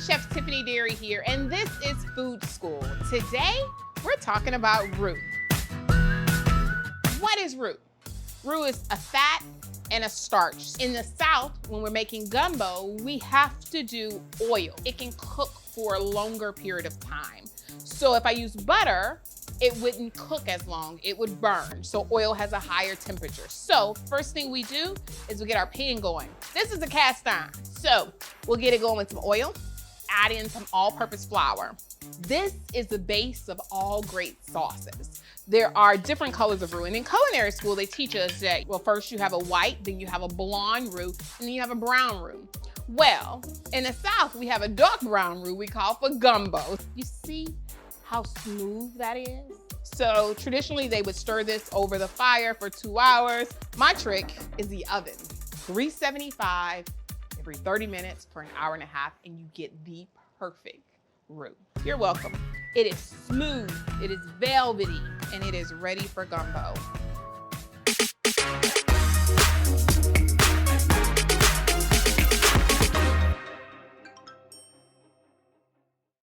Chef Tiffany Derry here, and this is Food School. Today, we're talking about roux. What is roux? Roux is a fat and a starch. In the South, when we're making gumbo, we have to do oil. It can cook for a longer period of time. So if I use butter, it wouldn't cook as long, it would burn. So oil has a higher temperature. So first thing we do is we get our pan going. This is a cast iron. So we'll get it going with some oil, add in some all-purpose flour. This is the base of all great sauces. There are different colors of roux, and in culinary school, they teach us that, well, first you have a white, then you have a blonde roux, and then you have a brown roux. Well, in the South, we have a dark brown roux we call for gumbo. You see how smooth that is? So traditionally, they would stir this over the fire for 2 hours. My trick is the oven. 375 every 30 minutes for an hour and a half, and you get the perfect roux. You're welcome. It is smooth, it is velvety, and it is ready for gumbo.